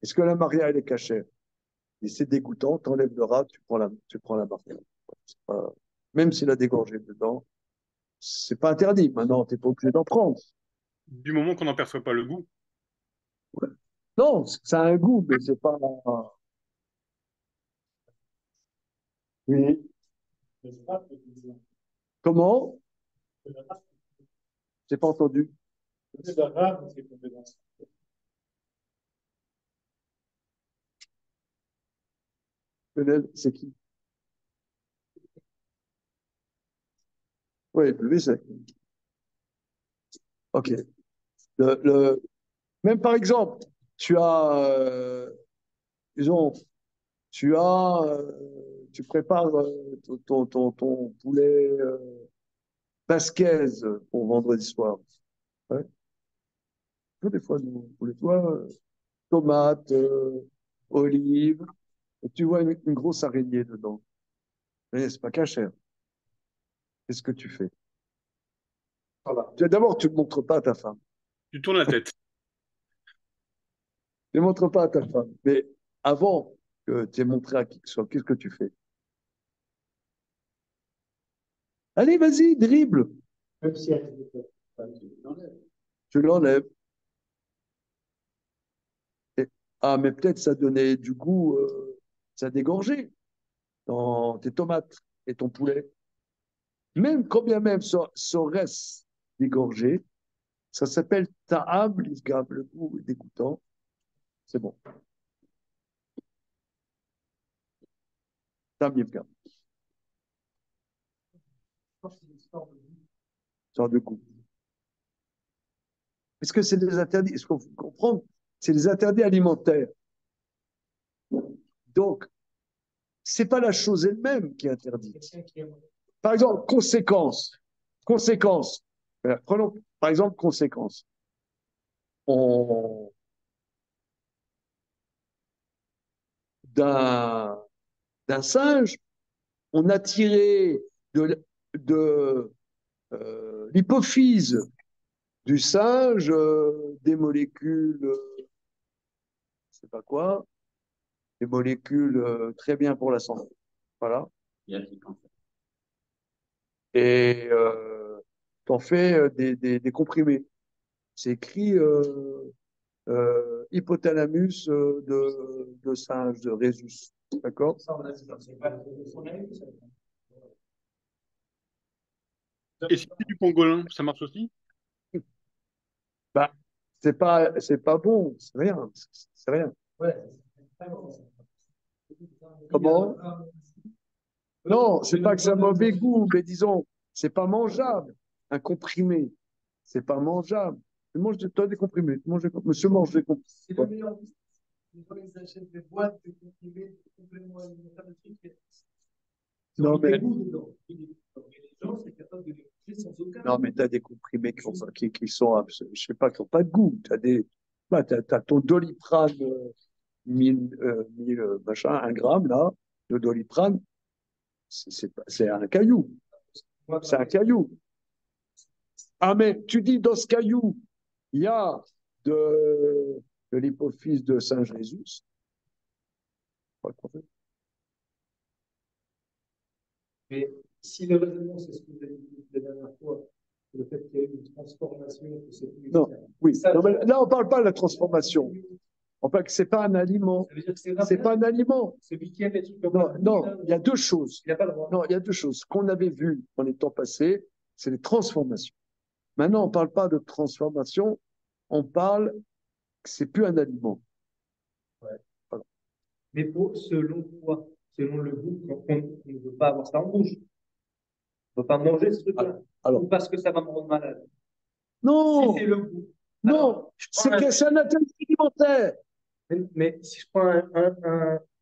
Est-ce que la Maria, elle est cachée? Et c'est dégoûtant, tu enlèves le rat, tu prends la Maria. Même s'il a dégorgé dedans, c'est pas interdit. Maintenant, tu n'es pas obligé d'en prendre. Du moment qu'on n'en perçoit pas le goût. Ouais. Non, ça a un goût, mais c'est pas. Oui. Comment? J'ai pas entendu. C'est qui? Oui, le bébé, c'est. Ok. Même par exemple, tu as, disons, tu prépares ton poulet basquez pour vendredi soir. Ouais. Des fois, nous, poulet, toi, tomates, olives, et tu vois une grosse araignée dedans. Mais c'est pas cachère. Qu'est-ce que tu fais? Voilà. D'abord, tu ne montres pas à ta femme. Tu tournes la tête. Tu ne montres pas à ta femme. Mais avant que tu aies montré à qui que ce soit, qu'est-ce que tu fais? Allez, vas-y, dribble. Même si elle Tu l'enlèves. Ah, mais peut-être ça donnait du goût, ça dégorgeait dans tes tomates et ton poulet. Même quand bien même ça reste dégorgé, ça s'appelle ta'am l'isgam, le goût est dégoûtant. C'est bon. Ta'am l'isgam, genre de goût. Est-ce que c'est des interdits? Est-ce qu'on faut comprendre? C'est des interdits alimentaires. Donc, c'est pas la chose elle-même qui est interdite. Par exemple, conséquence. Conséquence. Prenons par exemple conséquence. On, d'un singe, on a tiré de l'hypophyse du singe des molécules, je sais pas quoi, des molécules très bien pour la santé. Voilà. Et t'en fais des comprimés. C'est écrit hypothalamus de singe, de rhésus. D'accord? Et si c'est du pangolin, ça marche aussi? Bah, c'est pas bon, c'est rien, c'est rien. Comment? Non, c'est pas que ça a mauvais goût, mais disons, c'est pas mangeable. Un comprimé, c'est pas mangeable. Tu manges toi des comprimés, monsieur mange des comprimés. C'est le meilleur. Les gens, ils achètent des boîtes de comprimés, de compléments alimentaires, de trucs. Ils Non, ont mis mais, des goûts dedans. Et les gens, c'est capable de les manger sans aucun non, mais tu as des comprimés qui sont, je sais pas, qui n'ont pas de goût. Tu as t'as ton Doliprane 1000 machin, 1 gramme, là, de Doliprane, c'est un caillou. C'est un caillou. Ah, mais tu dis dans ce caillou, il y a de l'hypophyse de Saint-Jésus. Mais si le raisonnement, c'est ce que vous avez dit la dernière fois, le fait qu'il y a eu une transformation, que c'est plus. Non, oui. Non, mais là, on ne parle pas de la transformation. On parle que ce n'est pas un aliment. C'est pas un aliment. Celui qui a des trucs comme non, il y a deux choses. Il n'a pas le droit. Non, il y a deux choses. Ce qu'on avait vu dans les temps passés, c'est les transformations. Maintenant, on ne parle pas de transformation, on parle que c'est plus un aliment. Ouais. Voilà. Mais selon quoi? Selon le goût, on ne veut pas avoir ça en bouche. On ne veut pas manger ce truc-là. Ou parce que ça va me rendre malade. Non, si c'est le goût. Non, c'est un atelier alimentaire. Mais si je prends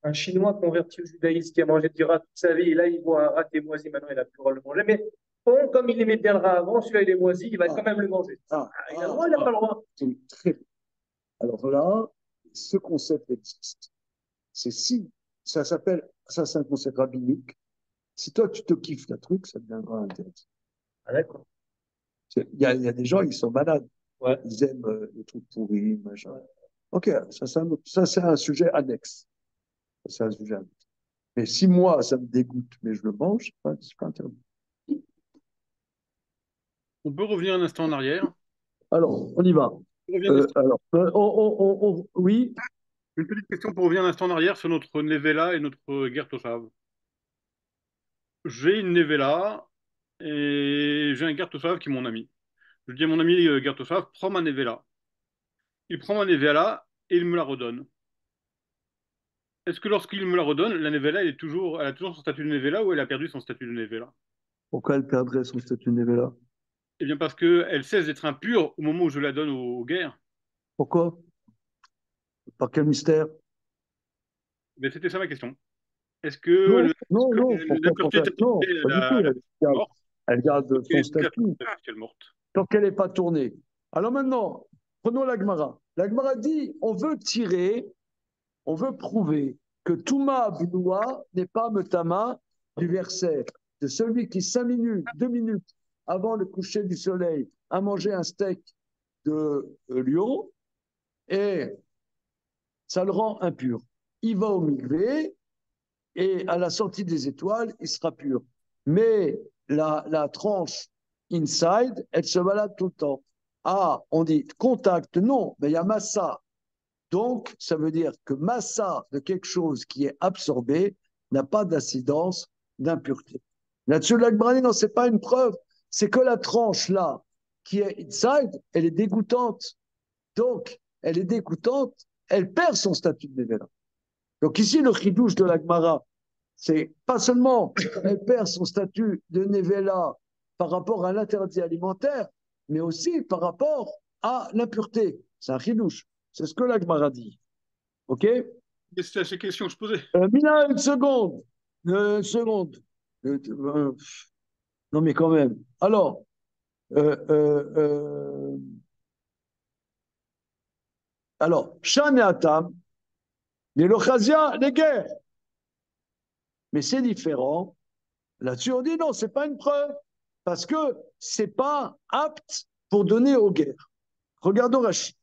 un Chinois converti au judaïsme qui a mangé du rat toute sa vie, et là, il voit un rat qui est moisi, maintenant, il n'a plus le droit de le manger. Mais bon, comme il aimait bien le rat avant, celui-là, il est moisi, il va quand même le manger. Il a le droit, il n'a pas le droit. Très bien. Alors là, ce concept existe. C'est si, ça s'appelle, ça c'est un concept rabbinique. Si toi, tu te kiffes le truc, ça deviendra intéressant. Ah, d'accord. Il y a des gens, ils sont malades. Ouais. Ils aiment les trucs pourris, machin. Ouais. Ok, ça c'est un sujet annexe. C'est un sujet annexe. Mais si moi, ça me dégoûte, mais je le mange, c'est pas interdit. On peut revenir un instant en arrière. Alors, on y va. Oui. Une petite question pour revenir un instant en arrière sur notre Nevela et notre Gertosav. J'ai une Nevela et j'ai un Gertosav qui est mon ami. Je dis à mon ami Gertosav, prends ma Nevela. Il prend ma Nevela et il me la redonne. Est-ce que lorsqu'il me la redonne, la Nevela, elle a toujours son statut de Nevela ou elle a perdu son statut de Nevela? Pourquoi elle perdrait son statut de Nevela? Eh bien parce qu'elle cesse d'être impure au moment où je la donne aux guerres. Pourquoi? Par quel mystère? Mais c'était ça ma question. Est-ce Non, que non, non, l'impureté de non, pas du tout. la morte? Elle garde son statut Qu'elle est morte. tant qu'elle n'est pas tournée. Alors maintenant, prenons la Gemara. La Gemara dit, on veut prouver que Touma Bnoua n'est pas Metama du verset de celui qui 5 minutes, 2 minutes avant le coucher du soleil a mangé un steak de lion et ça le rend impur. Il va au mikvé et à la sortie des étoiles, il sera pur. Mais la tranche inside, elle se balade tout le temps. Ah, on dit contact, non, mais il y a massa. Donc, ça veut dire que massa de quelque chose qui est absorbé n'a pas d'incidence d'impureté. Là-dessus, l'Akbarani, non, ce n'est pas une preuve. C'est que la tranche là, qui est inside, elle est dégoûtante. Donc, elle est dégoûtante, elle perd son statut de Nevela. Donc ici, le chidouche de l'Agmara, c'est pas seulement elle perd son statut de Nevela par rapport à l'interdit alimentaire, mais aussi par rapport à l'impureté. C'est un chidouche. C'est ce que l'Agmara dit. OK? C'est à ces questions que je posais. Mina, une seconde. Une seconde. Non, mais quand même. Alors, Shan et Atam, les Lochazia, les guerres. Mais c'est différent. Là-dessus, on dit non, ce n'est pas une preuve, parce que ce n'est pas apte pour donner aux guerres. Regardons Rachid.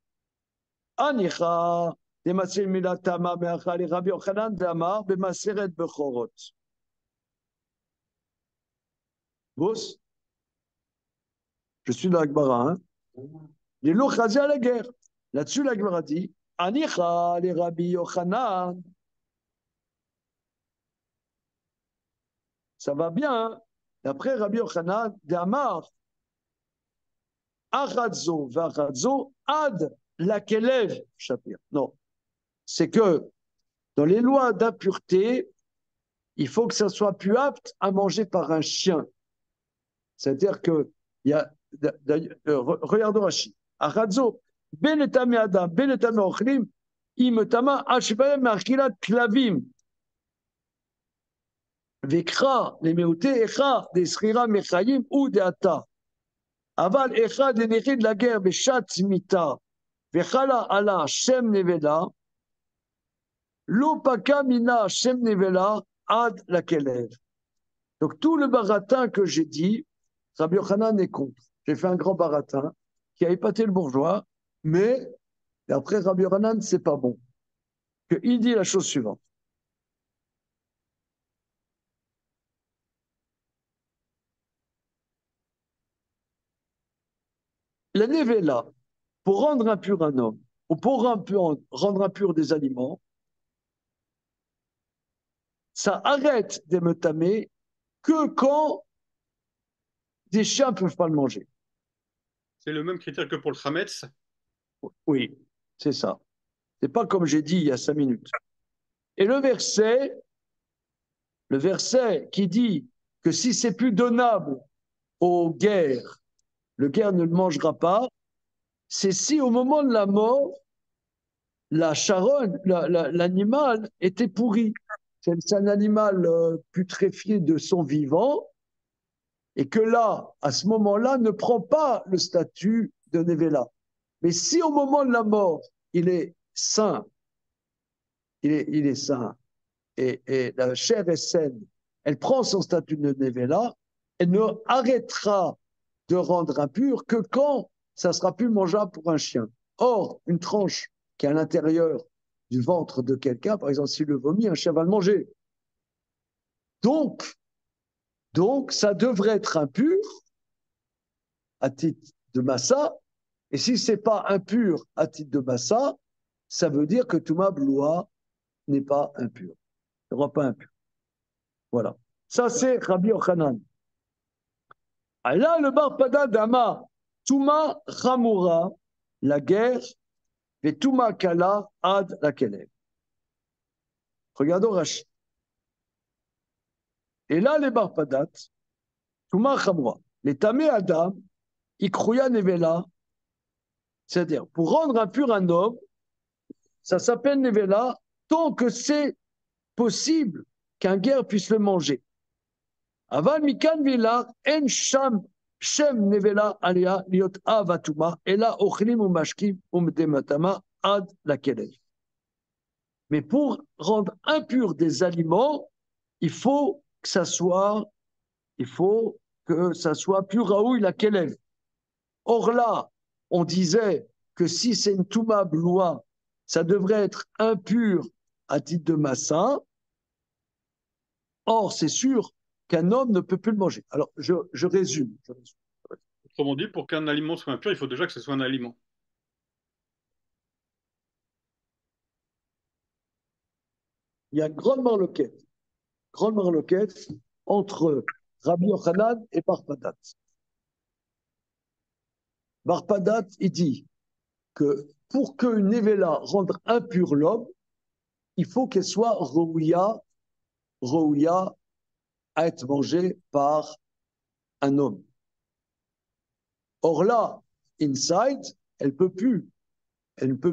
Anicha, Demasir Milatama, Meachali, Rabbi Yochanan, Damar, Bemaseret Bechorot. Bos, je suis dans l'Akbara, hein. Les Lochazia à la guerre. Là-dessus, l'Akbara dit Anicha, les Rabbi Yochanan. Ça va bien, hein. D'après Rabbi Yochanan, Damar, Aradzo, Varadzo, Ad, la Kelev, Shapir. Non. C'est que dans les lois d'impureté, il faut que ça soit plus apte à manger par un chien. C'est-à-dire que, il y a, regardons Rashi. Aradzo, Benetame Adam, Benetame Ochlim, Imetama, Ashbaem, Achilat, Klavim. Vekra, les Meouté, Echa, des Srira, Mechayim, ou des Ata. Aval, Echa, des Nechid de la guerre, Beshat, Mita. Vechala, Allah, Shem, Nevela. L'opaka mina Shem Nevela ad la Kelev. Donc tout le baratin que j'ai dit, Rabbi Yochanan est contre. J'ai fait un grand baratin qui a épaté le bourgeois, mais après Rabbi Yochanan, c'est pas bon. Il dit la chose suivante. La Nevela, pour rendre impur un homme, ou pour rendre impur des aliments, ça arrête d'émetamer que quand des chiens ne peuvent pas le manger. C'est le même critère que pour le Hametz. Oui, c'est ça. C'est pas comme j'ai dit il y a 5 minutes. Et le verset qui dit que si c'est plus donnable aux guerres, le guerre ne le mangera pas, c'est si au moment de la mort, la charogne, l'animal était pourri. C'est un animal putréfié de son vivant, et que là, à ce moment-là, ne prend pas le statut de Nevela. Mais si au moment de la mort, il est sain, il est sain, et la chair est saine, elle prend son statut de Nevela, elle ne arrêtera de rendre impur que quand ça sera plus mangeable pour un chien. Or, une tranche qui est à l'intérieur du ventre de quelqu'un, par exemple, s'il le vomit, un chien va le manger. Donc, ça devrait être impur à titre de massa, et si ce n'est pas impur à titre de massa, ça veut dire que Touma Bloua n'est pas impur. Ne sera pas impur. Voilà. Ça, c'est Rabbi Yochanan. Ah, là, le Bar Pada Dama, Touma Chamura, la guerre, et Touma Kala Ad la Kelev. Regardons Rashi. Et là, les Bar Padat, Touma Chamura, les Tamé Adam, Ikrouya Nevela, c'est-à-dire, pour rendre impur un homme, ça s'appelle Nevela tant que c'est possible qu'un guerre puisse le manger. Aval mikan vila en sham shem nevela alia liot avatuma ela ochlim ou mashkim umdematama ad la kelev. Mais pour rendre impurs des aliments, il faut que ça soit, plus raoui la kelev. Or là, on disait que si c'est une touma bloua, ça devrait être impur à titre de massa. Or, c'est sûr qu'un homme ne peut plus le manger. Alors, je résume. Autrement dit, pour qu'un aliment soit impur, il faut déjà que ce soit un aliment. Il y a une grande marloquette entre Rabbi Yochanan et Barpadat. Barpadat, il dit que pour qu'une évela rende impur l'homme, il faut qu'elle soit rouya à être mangée par un homme. Or là, inside, elle ne peut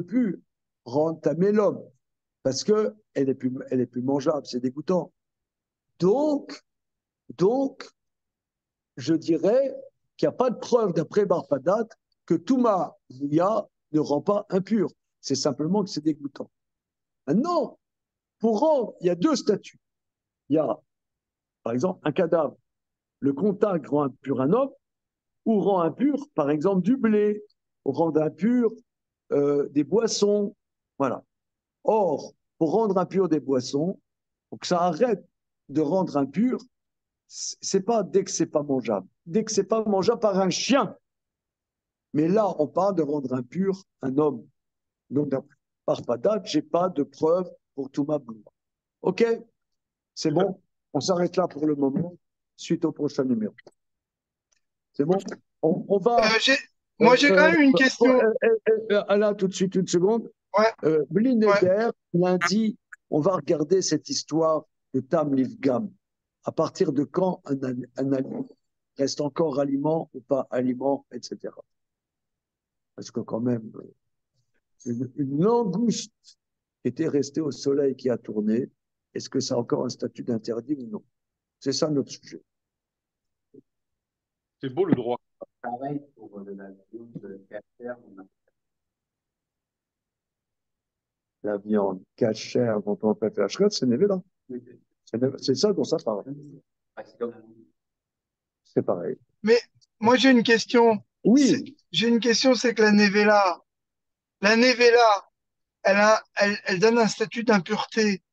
plus rentamer l'homme parce qu'elle n'est plus mangeable, c'est dégoûtant. Donc, je dirais qu'il n'y a pas de preuve d'après Barpadat que Touma Bouya ne rend pas impur. C'est simplement que c'est dégoûtant. Maintenant, pour rendre, il y a deux statuts. Il y a, par exemple, un cadavre. Le contact rend impur un homme ou rend impur, par exemple, du blé, ou rend impur des boissons. Voilà. Or, pour rendre impur des boissons, pour que ça arrête de rendre impur, c'est pas dès que c'est pas mangeable. Dès que c'est pas mangeable par un chien. Mais là, on parle de rendre impur un homme. Donc, par patate, j'ai pas de preuve pour tout ma bloua. OK? C'est bon? On s'arrête là pour le moment, suite au prochain numéro. C'est bon? On va. Moi, j'ai quand même une question. Là, tout de suite, une seconde. Ouais, Blinéder, lundi, on va regarder cette histoire de Tam Livgam. À partir de quand un aliment reste encore aliment ou pas aliment, etc. Parce que quand même, une langouste qui était restée au soleil qui a tourné, est-ce que ça a encore un statut d'interdit ou non? C'est ça notre sujet. C'est beau le droit. Pareil pour la viande cachère. La viande cachère dont on peut faire shred, c'est Nevela. C'est ça dont ça parle. C'est pareil. Mais moi, j'ai une question. Oui. J'ai une question, c'est que la nevela, elle donne un statut d'impureté.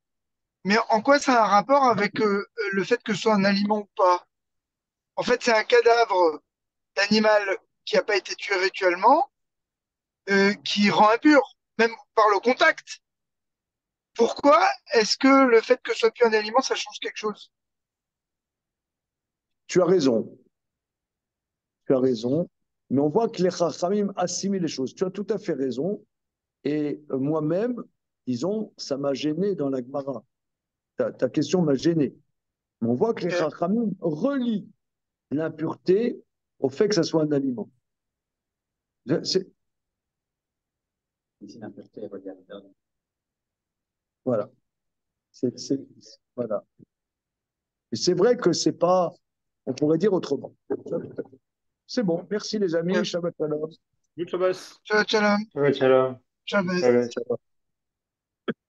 Mais en quoi ça a un rapport avec le fait que ce soit un aliment ou pas? En fait, c'est un cadavre d'animal qui n'a pas été tué rituellement, qui rend impur, même par le contact. Pourquoi est-ce que le fait que ce soit plus un aliment, ça change quelque chose? Tu as raison. tu as raison. Mais on voit que les Chachamim assimilent les choses. Tu as tout à fait raison. Et moi-même, disons, ça m'a gêné dans la Gemara. Ta question m'a gêné. Mais on voit que les Ok. Chachamim relient l'impureté au fait que ça soit un aliment. C'est- Ici, l'impureté regarde. Voilà. Voilà. Et c'est vrai que c'est pas, on pourrait dire autrement. C'est bon. Merci les amis. Ok. Shabbat shalom. Good Shabbos. Shabbat shalom. Ouais, shalom. Shabbat. Shalom.